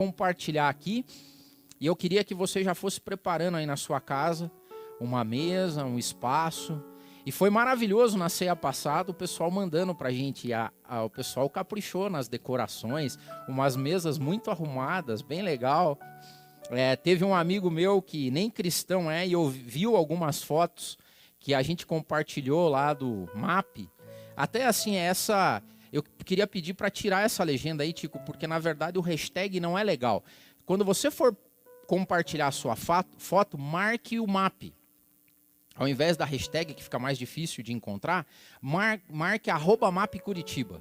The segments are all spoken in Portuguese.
compartilhar aqui, e eu queria que você já fosse preparando aí na sua casa uma mesa, um espaço. E foi maravilhoso na ceia passada, o pessoal mandando pra gente, o pessoal caprichou nas decorações, umas mesas muito arrumadas, bem legal. Teve um amigo meu que nem cristão e viu algumas fotos que a gente compartilhou lá do MAP. Até assim, eu queria pedir para tirar essa legenda aí, Tico, porque na verdade o hashtag não é legal. Quando você for compartilhar a sua foto, marque o MAP. Ao invés da hashtag, que fica mais difícil de encontrar, marque @mapcuritiba.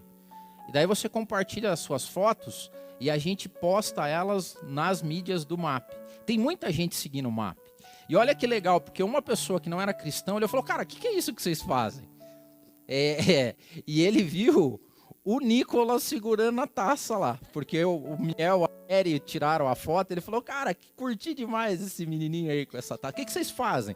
E daí você compartilha as suas fotos e a gente posta elas nas mídias do MAP. Tem muita gente seguindo o MAP. E olha que legal, porque uma pessoa que não era cristão, ele falou, cara, o que é isso que vocês fazem? E ele viu o Nicolas segurando a taça lá, porque o Miel, a Eri tiraram a foto, ele falou, cara, curti demais esse menininho aí com essa taça. O que vocês fazem?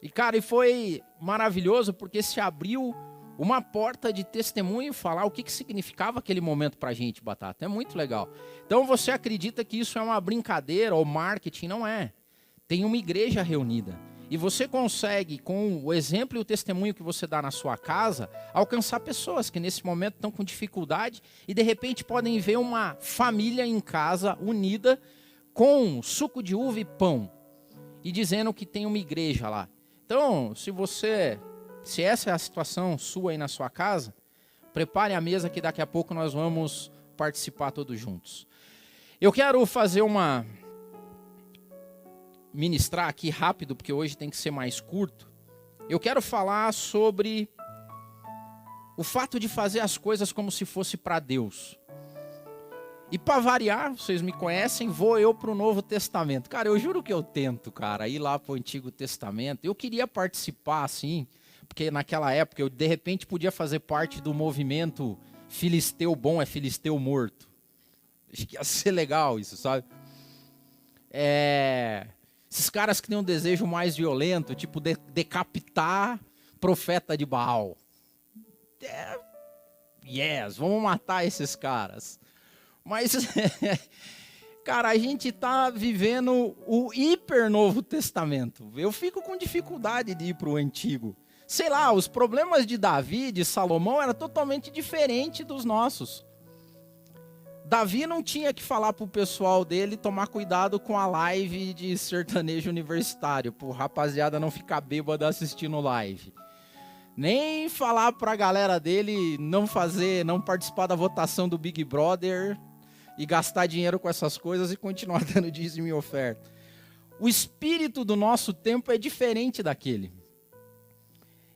E, cara, foi maravilhoso, porque se abriu uma porta de testemunho, falar o que significava aquele momento pra gente, Batata. É muito legal. Então, você acredita que isso é uma brincadeira ou marketing? Não é. Tem uma igreja reunida. E você consegue, com o exemplo e o testemunho que você dá na sua casa, alcançar pessoas que nesse momento estão com dificuldade e de repente podem ver uma família em casa unida com suco de uva e pão. E dizendo que tem uma igreja lá. Então, se essa é a situação sua aí na sua casa, prepare a mesa que daqui a pouco nós vamos participar todos juntos. Eu quero ministrar aqui rápido, porque hoje tem que ser mais curto. Eu quero falar sobre o fato de fazer as coisas como se fosse para Deus. E para variar, vocês me conhecem, vou eu para o Novo Testamento. Cara, eu juro que eu tento, cara, ir lá para o Antigo Testamento. Eu queria participar, assim, porque naquela época eu, de repente, podia fazer parte do movimento filisteu bom é filisteu morto. Acho que ia ser legal isso, sabe? Esses caras que têm um desejo mais violento, tipo decapitar profeta de Baal. Vamos matar esses caras. Mas, cara, a gente tá vivendo o hiper Novo Testamento. Eu fico com dificuldade de ir para o Antigo. Sei lá, os problemas de Davi, de Salomão, eram totalmente diferentes dos nossos. Davi não tinha que falar pro pessoal dele tomar cuidado com a live de sertanejo universitário, pro rapaziada não ficar bêbado assistindo live. Nem falar pra galera dele não participar da votação do Big Brother e gastar dinheiro com essas coisas e continuar dando dízimo e oferta. O espírito do nosso tempo é diferente daquele.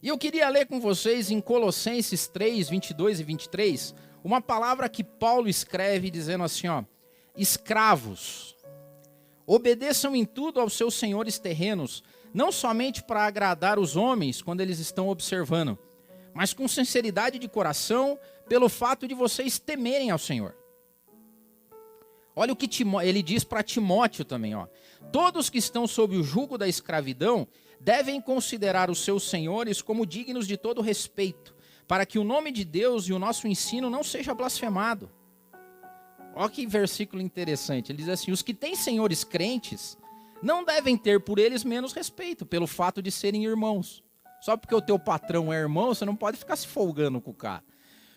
E eu queria ler com vocês em Colossenses 3, 22 e 23, uma palavra que Paulo escreve dizendo assim, escravos, obedeçam em tudo aos seus senhores terrenos, não somente para agradar os homens quando eles estão observando, mas com sinceridade de coração, pelo fato de vocês temerem ao Senhor. Olha o que ele diz para Timóteo também, todos que estão sob o jugo da escravidão devem considerar os seus senhores como dignos de todo respeito, para que o nome de Deus e o nosso ensino não seja blasfemado. Olha que versículo interessante. Ele diz assim, os que têm senhores crentes não devem ter por eles menos respeito, pelo fato de serem irmãos. Só porque o teu patrão é irmão, você não pode ficar se folgando com o cara.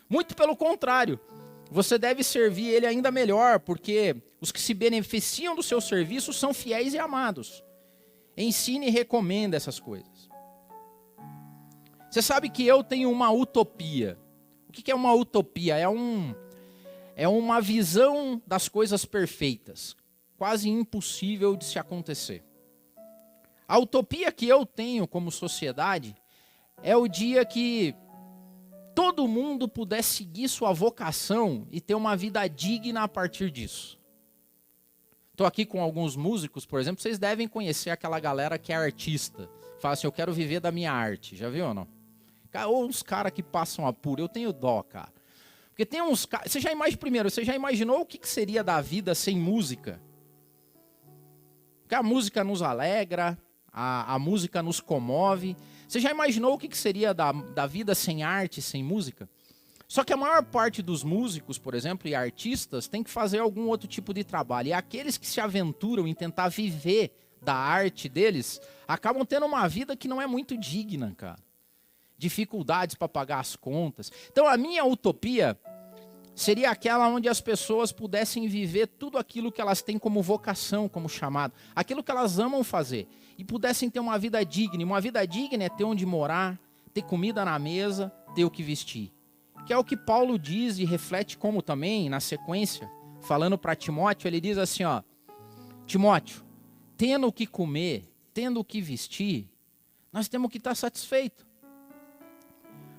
Muito pelo contrário, você deve servir ele ainda melhor, porque os que se beneficiam do seu serviço são fiéis e amados. Ensine e recomenda essas coisas. Você sabe que eu tenho uma utopia. O que é uma utopia? É uma visão das coisas perfeitas, quase impossível de se acontecer. A utopia que eu tenho como sociedade é o dia que todo mundo puder seguir sua vocação e ter uma vida digna a partir disso. Estou aqui com alguns músicos, por exemplo, vocês devem conhecer aquela galera que é artista. Fala assim, eu quero viver da minha arte, já viu ou não? Ou uns caras que passam apuro, eu tenho dó, cara. Porque tem uns caras... Você já imaginou o que seria da vida sem música? Porque a música nos alegra, a música nos comove. Você já imaginou o que seria da vida sem arte, sem música? Só que a maior parte dos músicos, por exemplo, e artistas, tem que fazer algum outro tipo de trabalho. E aqueles que se aventuram em tentar viver da arte deles, acabam tendo uma vida que não é muito digna, cara. Dificuldades para pagar as contas. Então a minha utopia seria aquela onde as pessoas pudessem viver tudo aquilo que elas têm como vocação, como chamado. Aquilo que elas amam fazer. E pudessem ter uma vida digna. E uma vida digna é ter onde morar, ter comida na mesa, ter o que vestir. Que é o que Paulo diz e reflete como também, na sequência, falando para Timóteo, ele diz assim, ó, Timóteo, tendo o que comer, tendo o que vestir, nós temos que estar satisfeitos.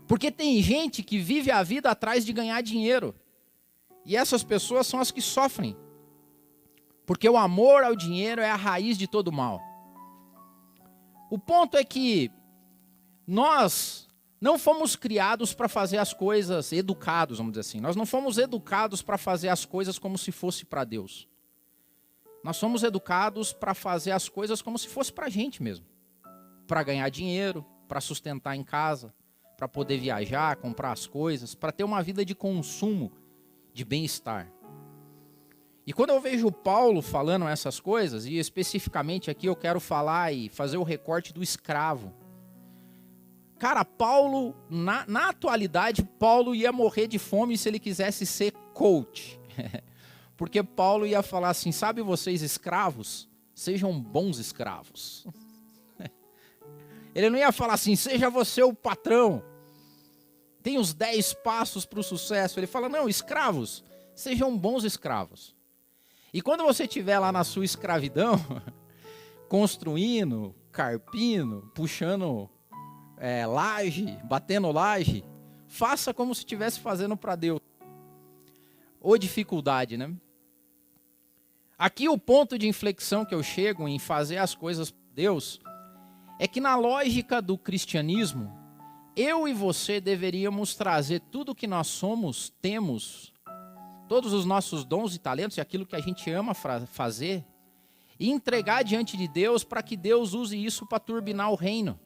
Porque tem gente que vive a vida atrás de ganhar dinheiro. E essas pessoas são as que sofrem. Porque o amor ao dinheiro é a raiz de todo mal. O ponto é que nós não fomos criados para fazer as coisas, educados, vamos dizer assim. Nós não fomos educados para fazer as coisas como se fosse para Deus. Nós somos educados para fazer as coisas como se fosse para a gente mesmo. Para ganhar dinheiro, para sustentar em casa, para poder viajar, comprar as coisas, para ter uma vida de consumo, de bem-estar. E quando eu vejo Paulo falando essas coisas, e especificamente aqui eu quero falar e fazer o recorte do escravo. Cara, Paulo, na atualidade, Paulo ia morrer de fome se ele quisesse ser coach. Porque Paulo ia falar assim, sabe vocês escravos? Sejam bons escravos. Ele não ia falar assim, seja você o patrão. Tem os 10 passos para o sucesso. Ele fala, não, escravos, sejam bons escravos. E quando você estiver lá na sua escravidão, construindo, carpindo, puxando laje, batendo laje, faça como se estivesse fazendo para Deus. Ou dificuldade, né? Aqui o ponto de inflexão que eu chego em fazer as coisas para Deus é que na lógica do cristianismo, eu e você deveríamos trazer tudo que nós somos, temos, todos os nossos dons e talentos e aquilo que a gente ama fazer, e entregar diante de Deus para que Deus use isso para turbinar o reino.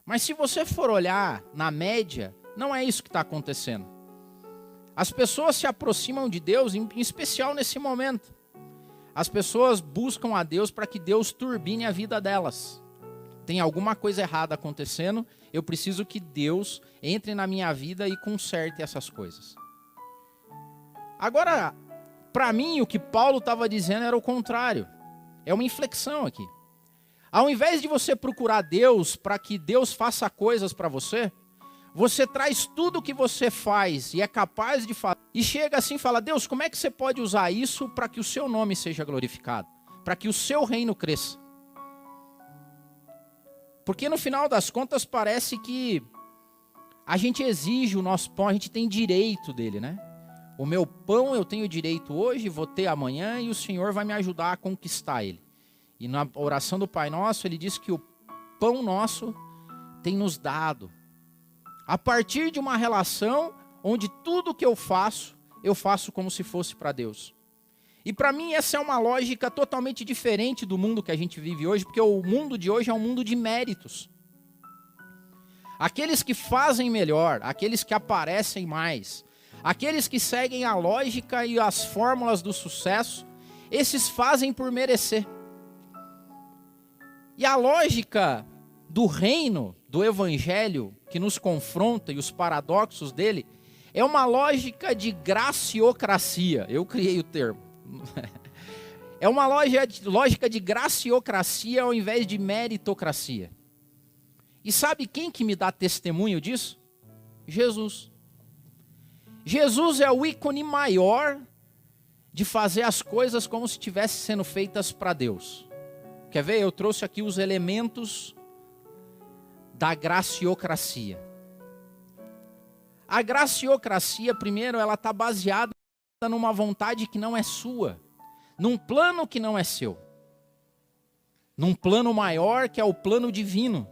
Mas se você for olhar na média, não é isso que está acontecendo. As pessoas se aproximam de Deus, em especial nesse momento. As pessoas buscam a Deus para que Deus turbine a vida delas. Tem alguma coisa errada acontecendo, eu preciso que Deus entre na minha vida e conserte essas coisas. Agora, para mim, o que Paulo estava dizendo era o contrário. É uma inflexão aqui. Ao invés de você procurar Deus para que Deus faça coisas para você, você traz tudo o que você faz e é capaz de fazer. E chega assim e fala, Deus, como é que você pode usar isso para que o seu nome seja glorificado? Para que o seu reino cresça? Porque no final das contas parece que a gente exige o nosso pão, a gente tem direito dele, né? O meu pão eu tenho direito hoje, vou ter amanhã e o Senhor vai me ajudar a conquistar ele. E na oração do Pai Nosso, ele diz que o pão nosso tem nos dado. A partir de uma relação onde tudo que eu faço como se fosse para Deus. E para mim essa é uma lógica totalmente diferente do mundo que a gente vive hoje, porque o mundo de hoje é um mundo de méritos. Aqueles que fazem melhor, aqueles que aparecem mais, aqueles que seguem a lógica e as fórmulas do sucesso, esses fazem por merecer. E a lógica do reino, do evangelho, que nos confronta e os paradoxos dele, é uma lógica de graciocracia. Eu criei o termo. É uma lógica de graciocracia ao invés de meritocracia. E sabe quem que me dá testemunho disso? Jesus. Jesus é o ícone maior de fazer as coisas como se estivessem sendo feitas para Deus. Quer ver? Eu trouxe aqui os elementos da graciocracia. A graciocracia, primeiro, ela está baseada numa vontade que não é sua, num plano que não é seu, num plano maior que é o plano divino.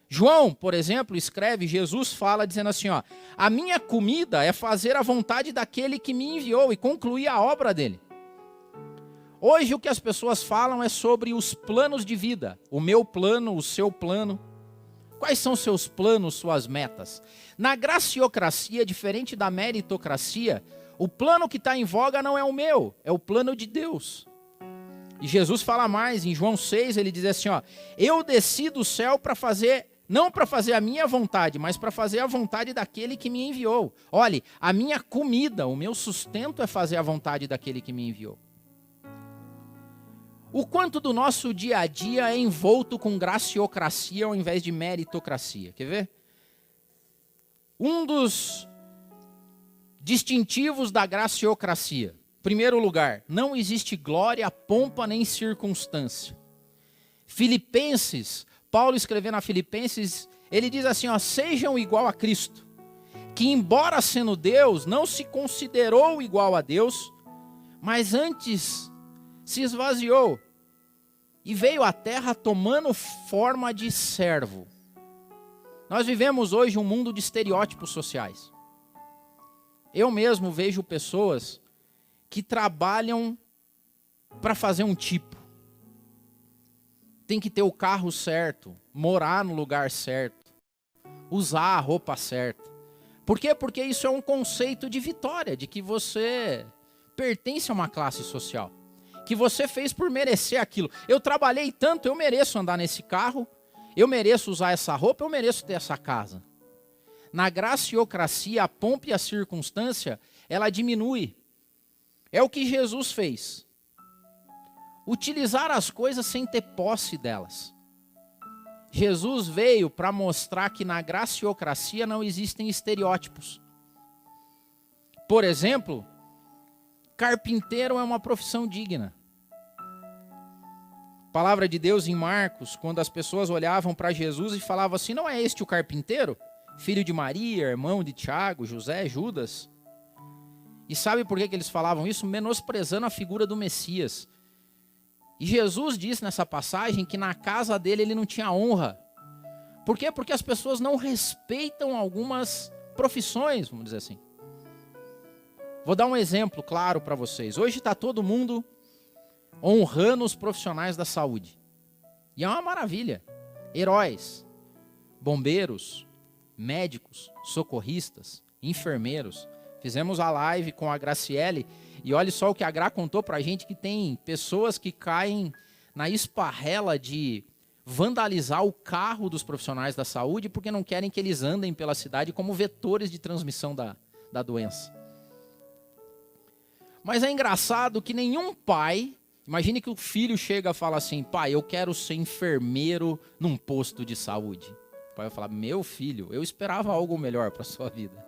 João, por exemplo, escreve, Jesus fala dizendo assim, ó, a minha comida é fazer a vontade daquele que me enviou e concluir a obra dele. Hoje o que as pessoas falam é sobre os planos de vida, o meu plano, o seu plano. Quais são seus planos, suas metas? Na graciocracia, diferente da meritocracia, o plano que está em voga não é o meu, é o plano de Deus. E Jesus fala mais, em João 6, ele diz assim, ó, eu desci do céu para fazer, não para fazer a minha vontade, mas para fazer a vontade daquele que me enviou. Olhe, a minha comida, o meu sustento é fazer a vontade daquele que me enviou. O quanto do nosso dia a dia é envolto com graciocracia ao invés de meritocracia. Quer ver? Um dos distintivos da graciocracia. Primeiro lugar, não existe glória, pompa nem circunstância. Filipenses, Paulo escrevendo a Filipenses, ele diz assim, ó, sejam igual a Cristo, que embora sendo Deus, não se considerou igual a Deus, mas antes se esvaziou e veio à terra tomando forma de servo. Nós vivemos hoje um mundo de estereótipos sociais. Eu mesmo vejo pessoas que trabalham para fazer um tipo. Tem que ter o carro certo, morar no lugar certo, usar a roupa certa. Por quê? Porque isso é um conceito de vitória, de que você pertence a uma classe social, que você fez por merecer aquilo. Eu trabalhei tanto, eu mereço andar nesse carro, eu mereço usar essa roupa, eu mereço ter essa casa. Na graciocracia, a pompa e a circunstância, ela diminui. É o que Jesus fez. Utilizar as coisas sem ter posse delas. Jesus veio para mostrar que na graciocracia não existem estereótipos. Por exemplo, carpinteiro é uma profissão digna. A palavra de Deus em Marcos, quando as pessoas olhavam para Jesus e falavam assim, não é este o carpinteiro? Filho de Maria, irmão de Tiago, José, Judas. E sabe por que eles falavam isso? Menosprezando a figura do Messias. E Jesus disse nessa passagem que na casa dele ele não tinha honra. Por quê? Porque as pessoas não respeitam algumas profissões, vamos dizer assim. Vou dar um exemplo claro para vocês. Hoje está todo mundo honrando os profissionais da saúde. E é uma maravilha. Heróis, bombeiros, médicos, socorristas, enfermeiros. Fizemos a live com a Graciele e olha só o que a Gra contou pra gente, que tem pessoas que caem na esparrela de vandalizar o carro dos profissionais da saúde porque não querem que eles andem pela cidade como vetores de transmissão da doença. Mas é engraçado que nenhum pai, imagine que o filho chega e fala assim, pai, eu quero ser enfermeiro num posto de saúde. O pai vai falar, meu filho, eu esperava algo melhor para sua vida.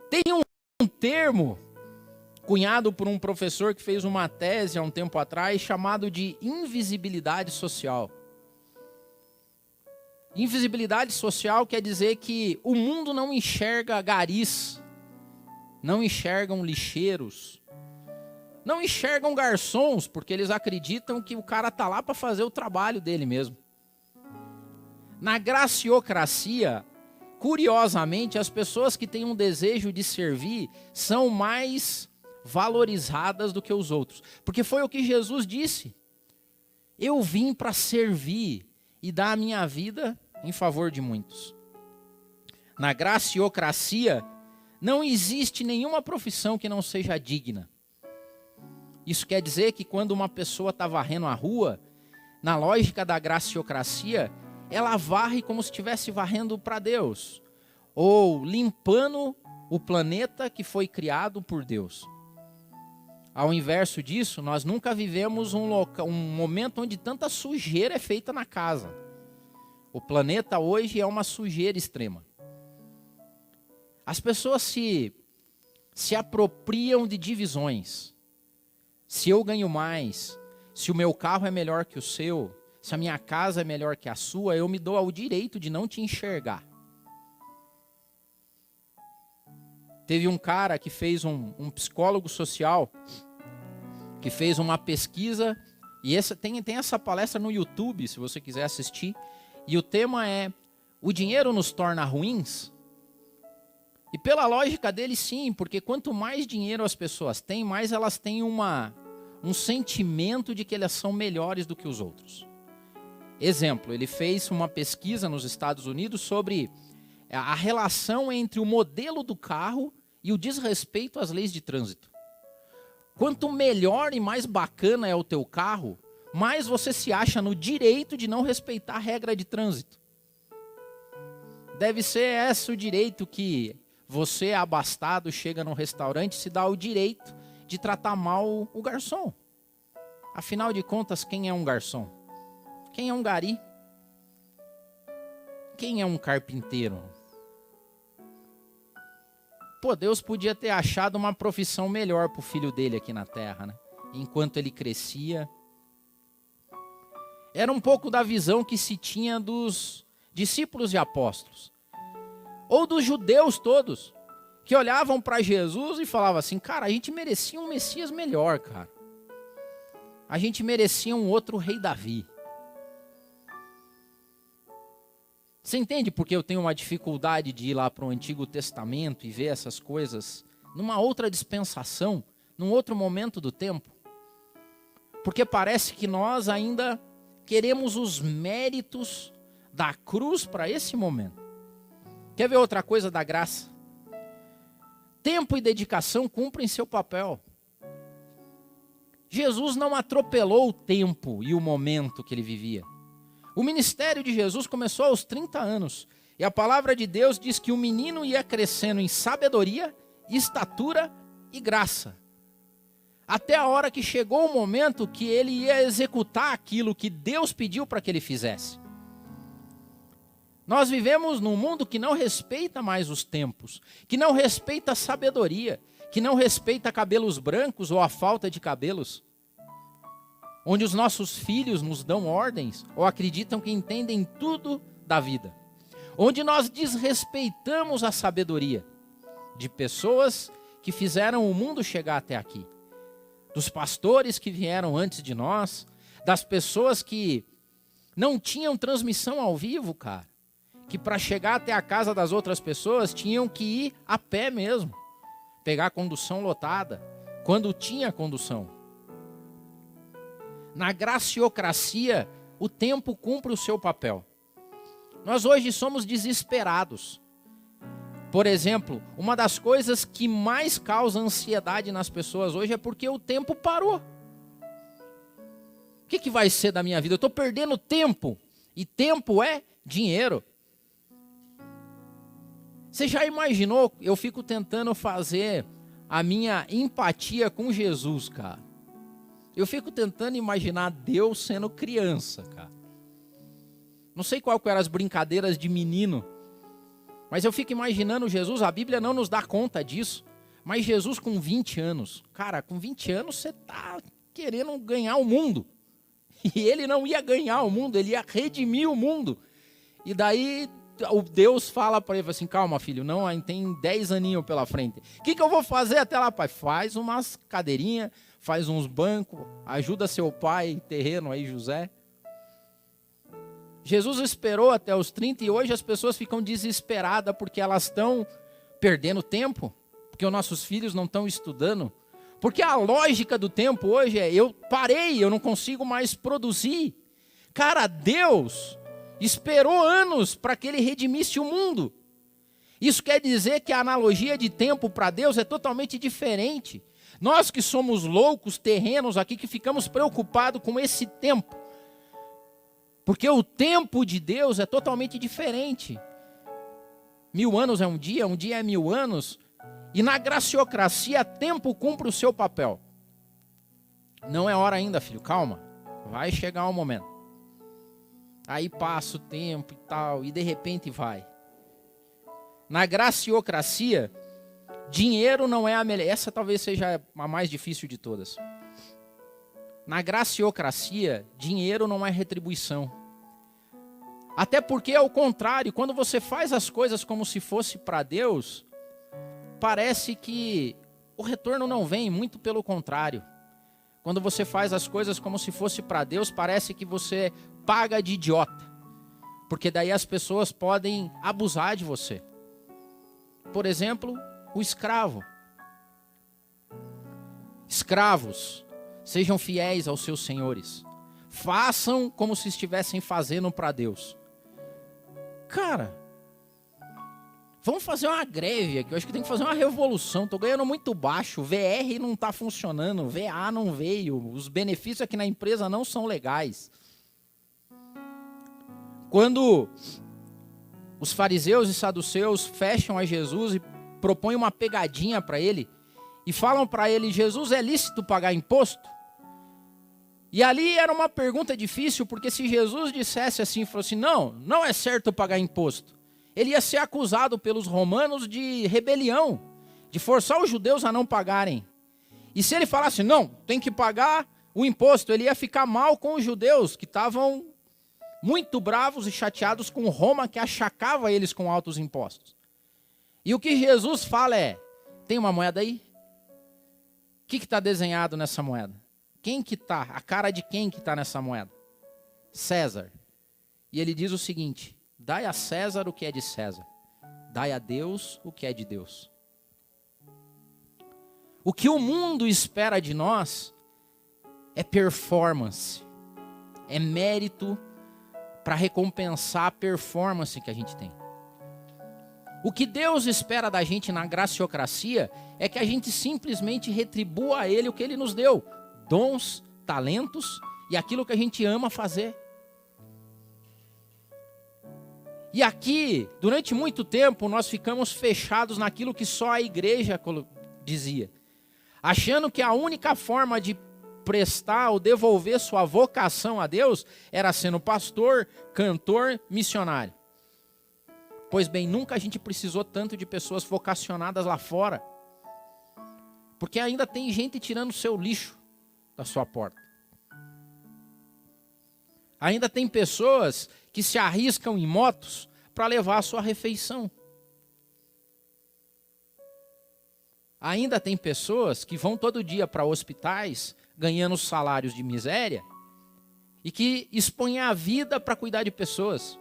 Tem um termo cunhado por um professor que fez uma tese há um tempo atrás chamado de invisibilidade social. Invisibilidade social quer dizer que o mundo não enxerga garis, não enxergam lixeiros, não enxergam garçons, porque eles acreditam que o cara está lá para fazer o trabalho dele mesmo. Na graciocracia, curiosamente, as pessoas que têm um desejo de servir são mais valorizadas do que os outros. Porque foi o que Jesus disse. Eu vim para servir e dar a minha vida em favor de muitos. Na graciocracia, não existe nenhuma profissão que não seja digna. Isso quer dizer que quando uma pessoa está varrendo a rua, na lógica da graciocracia, ela varre como se estivesse varrendo para Deus, ou limpando o planeta que foi criado por Deus. Ao inverso disso, nós nunca vivemos um momento onde tanta sujeira é feita na casa. O planeta hoje é uma sujeira extrema. As pessoas se apropriam de divisões. Se eu ganho mais, se o meu carro é melhor que o seu, se a minha casa é melhor que a sua, eu me dou ao direito de não te enxergar. Teve um cara que fez um psicólogo social, que fez uma pesquisa, e tem essa palestra no YouTube, se você quiser assistir, e o tema é, o dinheiro nos torna ruins? E pela lógica dele, sim, porque quanto mais dinheiro as pessoas têm, mais elas têm um sentimento de que elas são melhores do que os outros. Exemplo, ele fez uma pesquisa nos Estados Unidos sobre a relação entre o modelo do carro e o desrespeito às leis de trânsito. Quanto melhor e mais bacana é o teu carro, mais você se acha no direito de não respeitar a regra de trânsito. Deve ser esse o direito que você, abastado, chega num restaurante e se dá o direito de tratar mal o garçom. Afinal de contas, quem é um garçom? Quem é um gari? Quem é um carpinteiro? Pô, Deus podia ter achado uma profissão melhor para o filho dele aqui na terra, né? Enquanto ele crescia. Era um pouco da visão que se tinha dos discípulos e apóstolos. Ou dos judeus todos, que olhavam para Jesus e falavam assim, cara, a gente merecia um Messias melhor, cara. A gente merecia um outro rei Davi. Você entende por que eu tenho uma dificuldade de ir lá para o Antigo Testamento e ver essas coisas numa outra dispensação, num outro momento do tempo? Porque parece que nós ainda queremos os méritos da cruz para esse momento. Quer ver outra coisa da graça? Tempo e dedicação cumprem seu papel. Jesus não atropelou o tempo e o momento que ele vivia. O ministério de Jesus começou aos 30 anos. E a palavra de Deus diz que o menino ia crescendo em sabedoria, estatura e graça. Até a hora que chegou o momento que ele ia executar aquilo que Deus pediu para que ele fizesse. Nós vivemos num mundo que não respeita mais os tempos, que não respeita a sabedoria, que não respeita cabelos brancos ou a falta de cabelos. Onde os nossos filhos nos dão ordens ou acreditam que entendem tudo da vida. Onde nós desrespeitamos a sabedoria de pessoas que fizeram o mundo chegar até aqui. Dos pastores que vieram antes de nós, das pessoas que não tinham transmissão ao vivo, cara. Que para chegar até a casa das outras pessoas tinham que ir a pé mesmo. Pegar a condução lotada, quando tinha condução. Na graciocracia, o tempo cumpre o seu papel. Nós hoje somos desesperados. Por exemplo, uma das coisas que mais causa ansiedade nas pessoas hoje é porque o tempo parou. O que vai ser da minha vida? Eu estou perdendo tempo. E tempo é dinheiro. Você já imaginou? Eu fico tentando fazer a minha empatia com Jesus, cara. Eu fico tentando imaginar Deus sendo criança, cara. Não sei qual que eram as brincadeiras de menino, mas eu fico imaginando Jesus, a Bíblia não nos dá conta disso, mas Jesus com 20 anos. Cara, com 20 anos você tá querendo ganhar o mundo. E ele não ia ganhar o mundo, ele ia redimir o mundo. E daí o Deus fala para ele assim, calma filho, não, tem 10 aninhos pela frente. O que eu vou fazer até lá, pai? Faz umas cadeirinhas, faz uns bancos, ajuda seu pai, terreno aí, José. Jesus esperou até os 30 e hoje as pessoas ficam desesperadas porque elas estão perdendo tempo, porque os nossos filhos não estão estudando. Porque a lógica do tempo hoje é, eu parei, eu não consigo mais produzir. Cara, Deus esperou anos para que ele redimisse o mundo. Isso quer dizer que a analogia de tempo para Deus é totalmente diferente. Nós que somos loucos, terrenos aqui, que ficamos preocupados com esse tempo. Porque o tempo de Deus é totalmente diferente. 1000 anos é um dia é 1000 anos. E na graciocracia, tempo cumpre o seu papel. Não é hora ainda, filho, calma. Vai chegar um momento. Aí passa o tempo e tal, e de repente vai. Na graciocracia, dinheiro não é a melhor. Essa talvez seja a mais difícil de todas. Na graciocracia, dinheiro não é retribuição. Até porque, ao contrário, quando você faz as coisas como se fosse para Deus, parece que o retorno não vem, muito pelo contrário. Quando você faz as coisas como se fosse para Deus, parece que você paga de idiota. Porque daí as pessoas podem abusar de você. Por exemplo, o escravo. Escravos, sejam fiéis aos seus senhores. façam como se estivessem fazendo para Deus. Cara, vamos fazer uma greve aqui, eu acho que tem que fazer uma revolução, estou ganhando muito baixo, VR não está funcionando, VA não veio, os benefícios aqui na empresa não são legais. Quando os fariseus e saduceus fecham a Jesus e propõem uma pegadinha para ele, e falam para ele, Jesus, é lícito pagar imposto? E ali era uma pergunta difícil, porque se Jesus dissesse assim, fosse não, não é certo pagar imposto, ele ia ser acusado pelos romanos de rebelião, de forçar os judeus a não pagarem. E se ele falasse, não, tem que pagar o imposto, ele ia ficar mal com os judeus, que estavam muito bravos e chateados com Roma, que achacava eles com altos impostos. E o que Jesus fala é, tem uma moeda aí? O que está desenhado nessa moeda? Quem que está? A cara de quem que está nessa moeda? César. E ele diz o seguinte, dai a César o que é de César, dai a Deus o que é de Deus. O que o mundo espera de nós é performance, é mérito para recompensar a performance que a gente tem. O que Deus espera da gente na graciocracia é que a gente simplesmente retribua a Ele o que Ele nos deu. Dons, talentos e aquilo que a gente ama fazer. E aqui, durante muito tempo, nós ficamos fechados naquilo que só a igreja dizia. Achando que a única forma de prestar ou devolver sua vocação a Deus era sendo pastor, cantor, missionário. Pois bem, nunca a gente precisou tanto de pessoas vocacionadas lá fora. Porque ainda tem gente tirando o seu lixo da sua porta. Ainda tem pessoas que se arriscam em motos para levar a sua refeição. Ainda tem pessoas que vão todo dia para hospitais ganhando salários de miséria e que expõem a vida para cuidar de pessoas.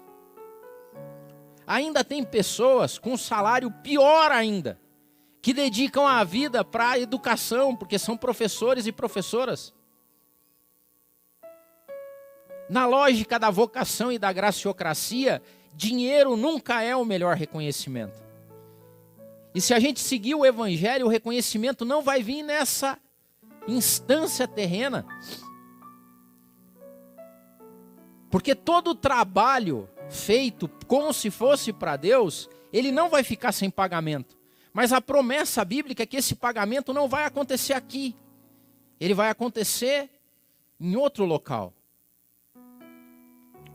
Ainda tem pessoas com salário pior ainda, que dedicam a vida para a educação, porque são professores e professoras. Na lógica da vocação e da graciocracia, dinheiro nunca é o melhor reconhecimento. E se a gente seguir o evangelho, o reconhecimento não vai vir nessa instância terrena. Porque todo trabalho feito como se fosse para Deus, ele não vai ficar sem pagamento. Mas a promessa bíblica é que esse pagamento não vai acontecer aqui. Ele vai acontecer em outro local.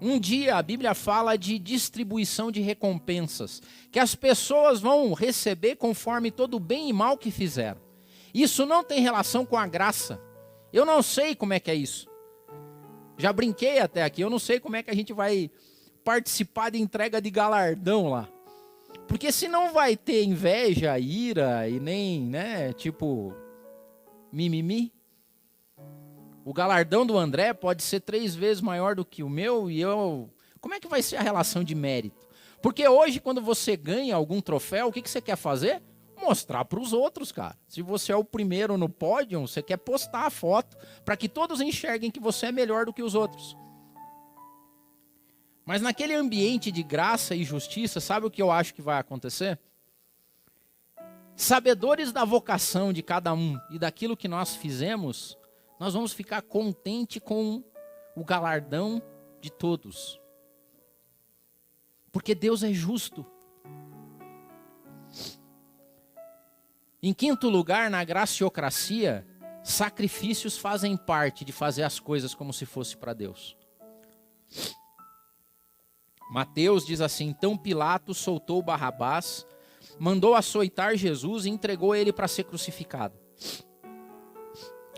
Um dia a Bíblia fala de distribuição de recompensas, que as pessoas vão receber conforme todo o bem e mal que fizeram. Isso não tem relação com a graça. Eu não sei como é que é isso. Já brinquei até aqui, eu não sei como é que a gente vai participar de entrega de galardão lá. Porque se não vai ter inveja, ira e nem, tipo, mimimi. O galardão do André pode ser 3 vezes maior do que o meu e eu... Como é que vai ser a relação de mérito? Porque hoje, quando você ganha algum troféu, o que você quer fazer? Mostrar para os outros, cara. Se você é o primeiro no pódio, você quer postar a foto para que todos enxerguem que você é melhor do que os outros. Mas naquele ambiente de graça e justiça, sabe o que eu acho que vai acontecer? Sabedores da vocação de cada um e daquilo que nós fizemos, nós vamos ficar contente com o galardão de todos. Porque Deus é justo. Em quinto lugar, na graciocracia, sacrifícios fazem parte de fazer as coisas como se fosse para Deus. Mateus diz assim, então Pilatos soltou Barrabás, mandou açoitar Jesus e entregou ele para ser crucificado.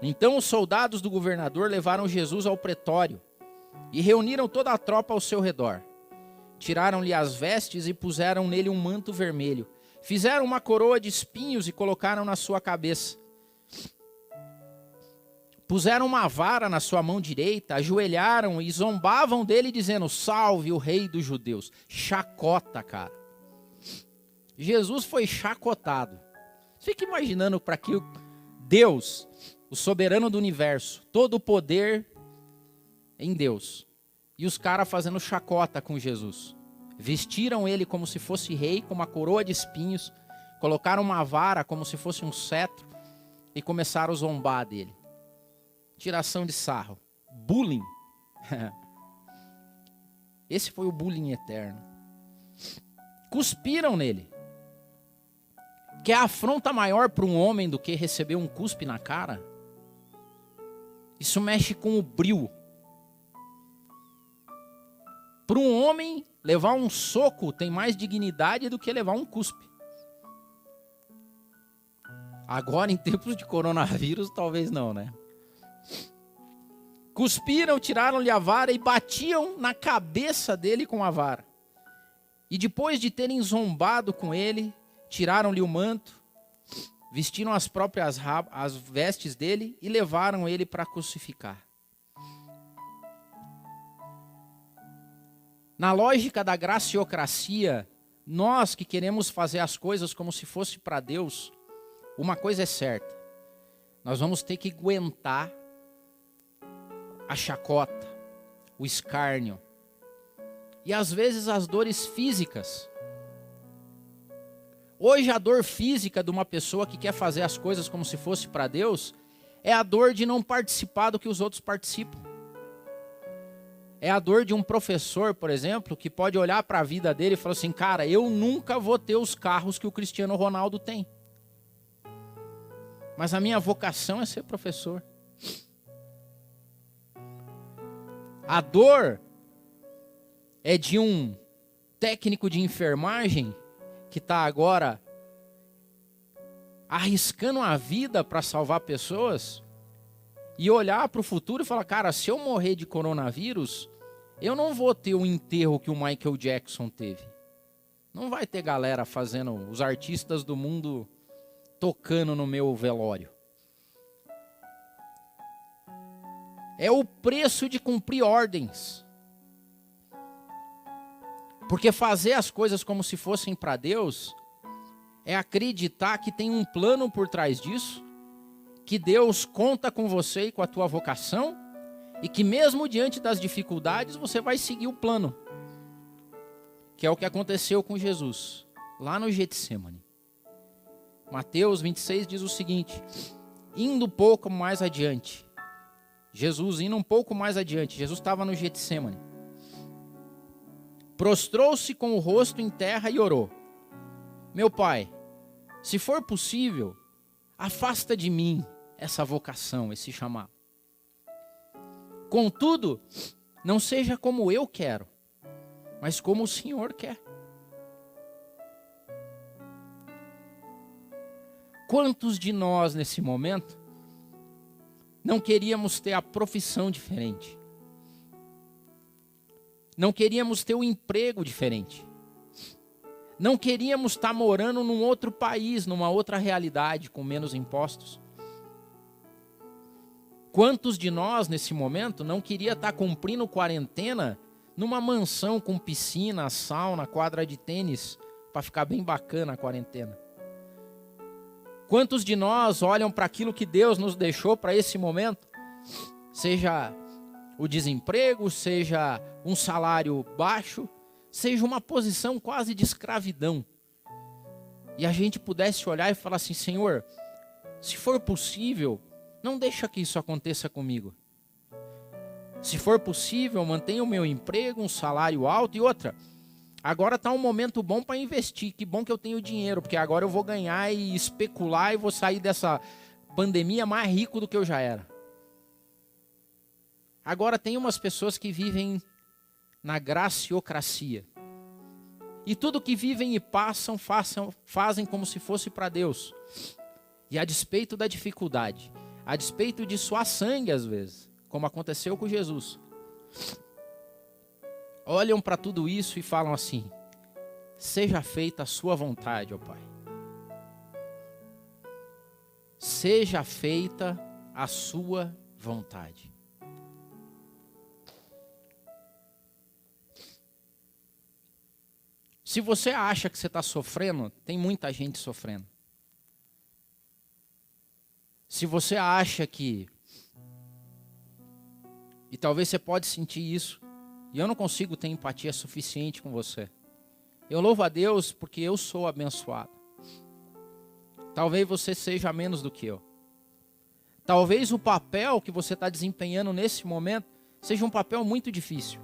Então os soldados do governador levaram Jesus ao pretório e reuniram toda a tropa ao seu redor. Tiraram-lhe as vestes e puseram nele um manto vermelho. Fizeram uma coroa de espinhos e colocaram na sua cabeça. Puseram uma vara na sua mão direita, ajoelharam e zombavam dele dizendo, salve o rei dos judeus. Chacota, cara. Jesus foi chacotado. Fica imaginando para que Deus, o soberano do universo, todo o poder em Deus. E os caras fazendo chacota com Jesus. Vestiram ele como se fosse rei, com uma coroa de espinhos. Colocaram uma vara como se fosse um cetro. E começaram a zombar dele. Tiração de sarro. Bullying. Esse foi o bullying eterno. Cuspiram nele. Que é a afronta maior para um homem do que receber um cuspe na cara? Isso mexe com o bril. Para um homem, levar um soco tem mais dignidade do que levar um cuspe. Agora, em tempos de coronavírus, talvez não, né? Cuspiram, tiraram-lhe a vara e batiam na cabeça dele com a vara. E depois de terem zombado com ele, tiraram-lhe o manto, vestiram as vestes dele e levaram ele para crucificar. Na lógica da graciocracia, nós que queremos fazer as coisas como se fosse para Deus, uma coisa é certa: nós vamos ter que aguentar a chacota, o escárnio e às vezes as dores físicas. Hoje a dor física de uma pessoa que quer fazer as coisas como se fosse para Deus é a dor de não participar do que os outros participam. É a dor de um professor, por exemplo, que pode olhar para a vida dele e falar assim: cara, eu nunca vou ter os carros que o Cristiano Ronaldo tem. Mas a minha vocação é ser professor. A dor é de um técnico de enfermagem que está agora arriscando a vida para salvar pessoas e olhar para o futuro e falar: cara, se eu morrer de coronavírus, eu não vou ter o enterro que o Michael Jackson teve. Não vai ter galera fazendo, os artistas do mundo tocando no meu velório. É o preço de cumprir ordens. Porque fazer as coisas como se fossem para Deus é acreditar que tem um plano por trás disso, que Deus conta com você e com a tua vocação, e que mesmo diante das dificuldades você vai seguir o plano. Que é o que aconteceu com Jesus, lá no Getsemane. Mateus 26 diz o seguinte: indo um pouco mais adiante, Jesus estava no Getsemane. Prostrou-se com o rosto em terra e orou: meu Pai, se for possível, afasta de mim essa vocação, esse chamado. Contudo, não seja como eu quero, mas como o Senhor quer. Quantos de nós nesse momento não queríamos ter a profissão diferente? Não queríamos ter um emprego diferente? Não queríamos estar morando num outro país, numa outra realidade, com menos impostos? Quantos de nós nesse momento não queria estar cumprindo quarentena numa mansão com piscina, sauna, quadra de tênis, para ficar bem bacana a quarentena? Quantos de nós olham para aquilo que Deus nos deixou para esse momento? Seja o desemprego, seja um salário baixo, seja uma posição quase de escravidão. E a gente pudesse olhar e falar assim: Senhor, se for possível, não deixa que isso aconteça comigo. Se for possível, mantenha o meu emprego, um salário alto. E outra, agora está um momento bom para investir. Que bom que eu tenho dinheiro, porque agora eu vou ganhar e especular e vou sair dessa pandemia mais rico do que eu já era. Agora tem umas pessoas que vivem na graciocracia. E tudo que vivem e passam, fazem como se fosse para Deus. E a despeito da dificuldade, a despeito de suar sangue às vezes, como aconteceu com Jesus, olham para tudo isso e falam assim: seja feita a sua vontade, ó Pai. Seja feita a sua vontade. Se você acha que você está sofrendo, tem muita gente sofrendo. Se você acha que E talvez você pode sentir isso. E eu não consigo ter empatia suficiente com você. Eu louvo a Deus porque eu sou abençoado. Talvez você seja menos do que eu. Talvez o papel que você está desempenhando nesse momento seja um papel muito difícil.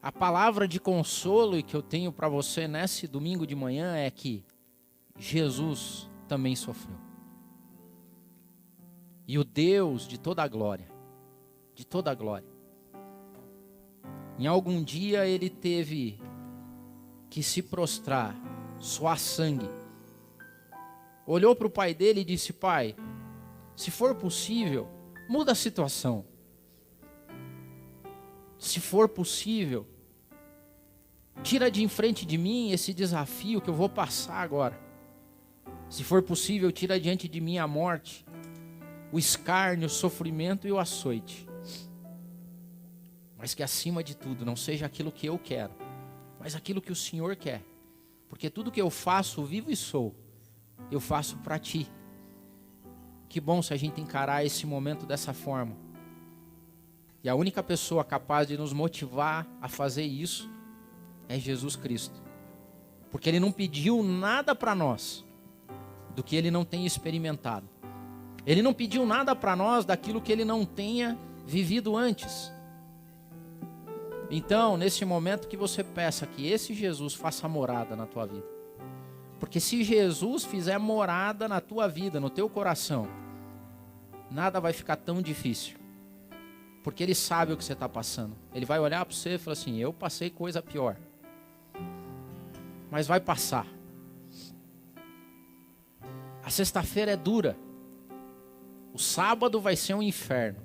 A palavra de consolo que eu tenho para você nesse domingo de manhã é que Jesus também sofreu. E o Deus de toda a glória, em algum dia ele teve que se prostrar, suar sangue. Olhou para o pai dele e disse: Pai, se for possível, muda a situação. Se for possível, tira de frente de mim esse desafio que eu vou passar agora. Se for possível, tira diante de mim a morte, o escárnio, o sofrimento e o açoite. Mas que acima de tudo não seja aquilo que eu quero, mas aquilo que o Senhor quer. Porque tudo que eu faço, vivo e sou, eu faço para Ti. Que bom se a gente encarar esse momento dessa forma. E a única pessoa capaz de nos motivar a fazer isso é Jesus Cristo. Porque Ele não pediu nada para nós do que Ele não tenha experimentado. Ele não pediu nada para nós daquilo que Ele não tenha vivido antes. Então, nesse momento que você peça que esse Jesus faça morada na tua vida. Porque se Jesus fizer morada na tua vida, no teu coração, nada vai ficar tão difícil. Porque Ele sabe o que você está passando. Ele vai olhar para você e falar assim: eu passei coisa pior. Mas vai passar. A sexta-feira é dura. O sábado vai ser um inferno.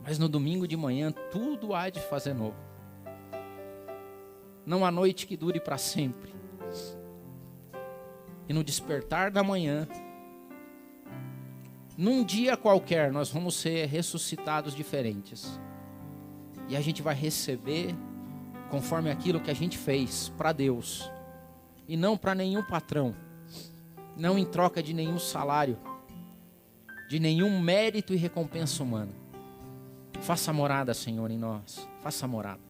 Mas no domingo de manhã tudo há de fazer novo. Não há noite que dure para sempre. E no despertar da manhã, num dia qualquer, nós vamos ser ressuscitados diferentes. E a gente vai receber conforme aquilo que a gente fez para Deus. E não para nenhum patrão. Não em troca de nenhum salário. De nenhum mérito e recompensa humana. Faça morada, Senhor, em nós. Faça morada.